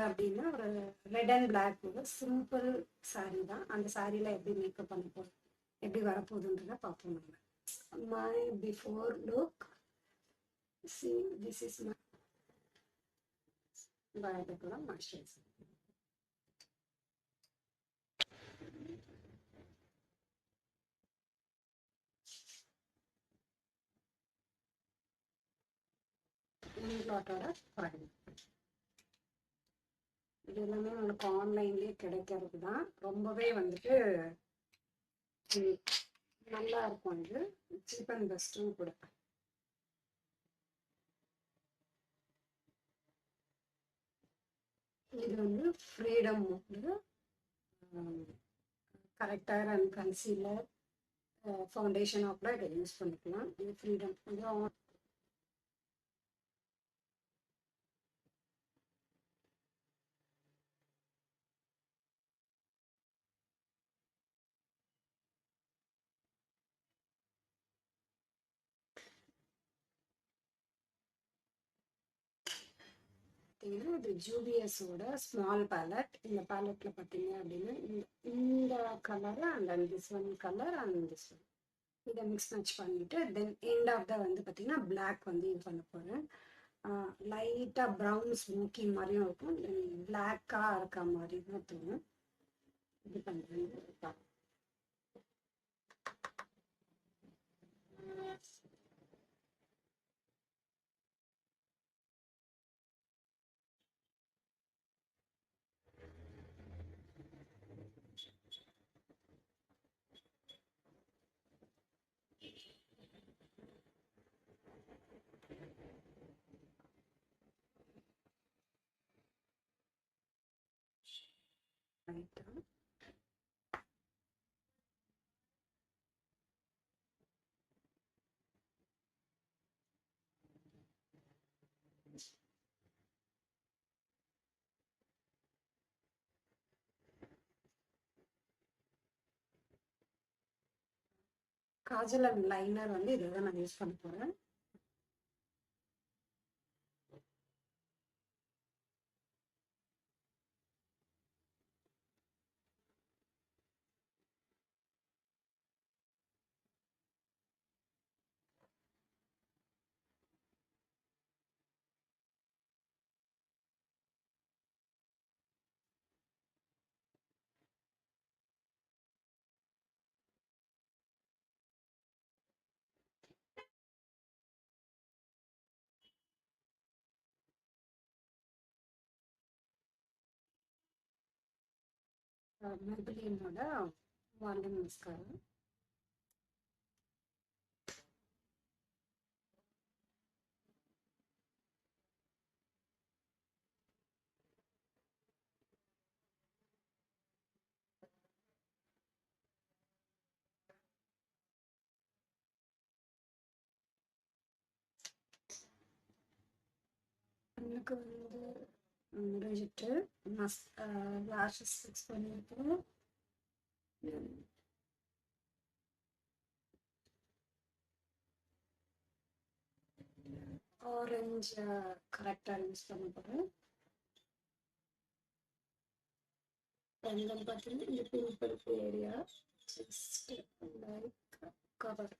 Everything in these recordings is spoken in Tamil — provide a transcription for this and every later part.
அப்படின்னா ஒரு ரெட் அண்ட் பிளாக் ஒரு சிம்பிள் saree தான். அந்த சாரியில் எப்படி மேக்கப் பண்ண போகிறோம், எப்படி வரப்போகுதுன்றத பார்ப்போம் நம்ம. My before look, see this is my பயோடெக்குலர் மாய்ஸ்சரைசர். இன்க்ளாட்டோட ப்ராடக்ட் இது எல்லாமே உங்களுக்கு ஆன்லைன்லேயே கிடைக்கிறது தான். ரொம்பவே வந்துட்டு நல்லா இருக்கும். இது சீப் அண்ட் பெஸ்ட்டும் கூட. இது வந்து ஃப்ரீடம் வந்து கரெக்டர் அண்ட் கன்சீலர் ஃபவுண்டேஷன் ஆப்ல இதை யூஸ் பண்ணிக்கலாம். இது ஃப்ரீடம். இது பார்த்தீங்கன்னா இது ஜூபிஎஸோட ஸ்மால் பேலட். இந்த பேலட்டில் பார்த்தீங்க அப்படின்னா இந்த colour and this one colour and this one இதை மிக்ஸ் மேட்ச் பண்ணிவிட்டு தென் எண்ட் ஆஃப் த வந்து பார்த்தீங்கன்னா பிளாக் வந்து இது பண்ண போகிறேன். லைட்டாக ப்ரௌன் ஸ்மோக்கி மாதிரியும் இருக்கும், தென் பிளாக்காக இருக்க மாதிரி தான் தோணும். இது பண்ணுறேன். ரைட்டாக காஜல் அண்ட் லைனர் வந்து இதை தான் நான் யூஸ் பண்ண போகிறேன். மெர்பிலினோட வால்யூம் மஸ்காரா. எனக்கு வந்து முடிஞ்சிட்டு லாஷஸ் ஃபிக்ஸ் பண்ணிட்டு ஆரஞ்சு கரெக்டாக யூஸ் பண்ண போகிறேன். பெண்கள் பார்த்தீங்கன்னா இந்த pimple area just like cover.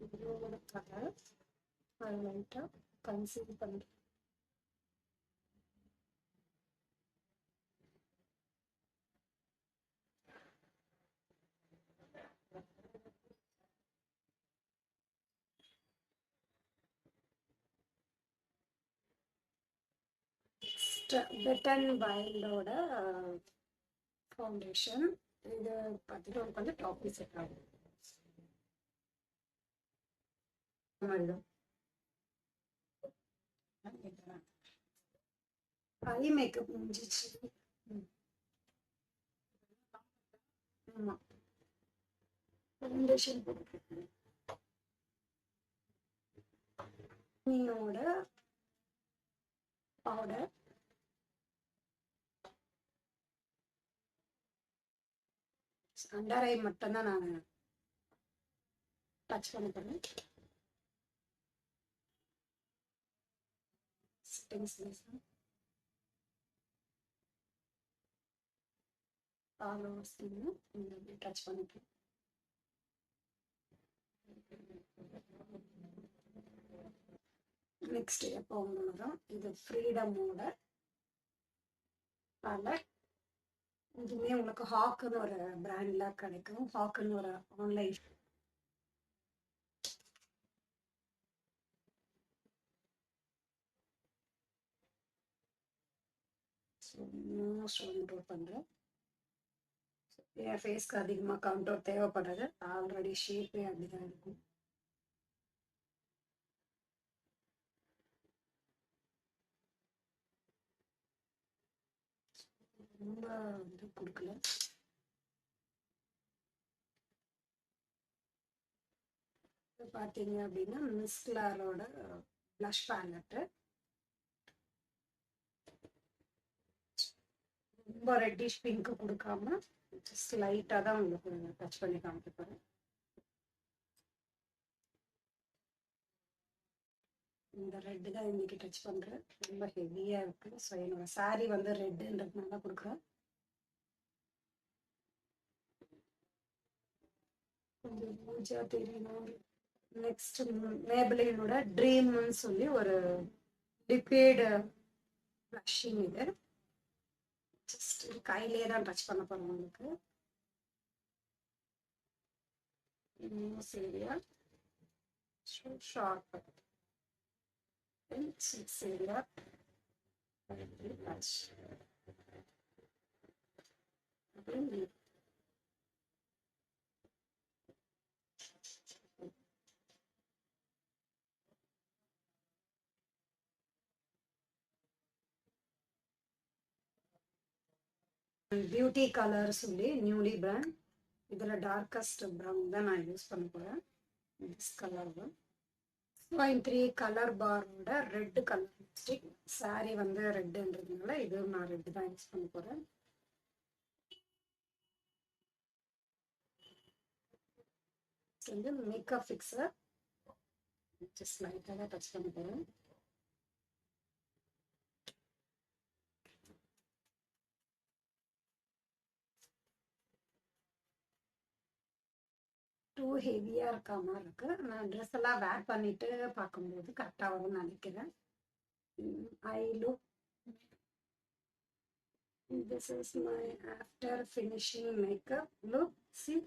இதோட கலர் அது லைட்டாக கன்சீல் பண்ணுறேன். வெட் அண்ட் வைல்டோட ஃபவுண்டேஷன். இது பார்த்தீங்கன்னா உங்களுக்கு வந்து டாப் செட் ஆகும். மாதிரிதான் ஐ மேக்கப் முடிஞ்சிச்சு. ஆமா, ஃபவுண்டேஷன் போட்டுருக்கேன். நீயோட பவுடர் அண்டர் ஐ மட்டும்தான் நான் டச் பண்ண போறேன். Settings all over skin touch பண்ணிட்டேன். நெக்ஸ்ட் எப்போ வரும் இது ஃப்ரீடமோட பேலட். இதுவுமே உங்களுக்கு ஹாக்குன்னு ஒரு பிராண்ட்ல கிடைக்கும். ஹாக்குன்னு ஒரு ஆன்லைன் கண்ட்ரோல் பண்றேன். என் ஃபேஸ்க்கு அதிகமாக கண்ட்ரோல் தேவைப்படாது, ஆல்ரெடி ஷேப்பே அப்படிதான் இருக்கும். ரொம்ப வந்து கொடுக்கல. பார்த்தீங்க அப்படின்னா மிஸ் கிளாரோட ப்ளஷ் பேலட்டு ரொம்ப ரெட்டிஷ் பிங்க் கொடுக்காம ஜஸ்ட் லைட்டாக தான் உங்களுக்கு டச் பண்ணி காமிக்க. இந்த ரெட்டு தான் இன்னைக்கு டச் பண்ணுறேன். ரொம்ப ஹெவியாக இருக்குது. ஸோ என்னோட சாரீ வந்து ரெட்டுன்றதுனால கொடுக்குறேன். கொஞ்சம் பூஜா தெரியணும். நெக்ஸ்ட் மேபிளினோட ட்ரீம்னு சொல்லி ஒரு லிக்விட் ப்ளஷிங். இது ஜஸ்ட் கையிலே தான் டச் பண்ண போகிறோம். உங்களுக்கு area sharp cheeks area touch. Beauty colour சொல்லி நியூலி பிராண்ட். இதில் டார்க்கஸ்ட் ப்ரௌன் தான் நான் யூஸ் பண்ண போகிறேன். திஸ் கலர் தான் 3 கலர் பாரோட ரெட் கலர் லிப்ஸ்டிக். சாரீ வந்து ரெட்டுன்றதுனால இது நான் ரெட்டு தான் யூஸ் பண்ண போகிறேன். வந்து மேக்கப் ஃபிக்ஸர் ஜஸ்ட் லைட்டாக தான் டச் பண்ண போகிறேன். டூ ஹெவியாக இருக்க மாதிரி இருக்கு. நான் ட்ரெஸ் எல்லாம் வேர் பண்ணிட்டு பார்க்கும்போது கரெக்டாக வரும்னு நினைக்கிறேன். I look this is my after finishing makeup look. See,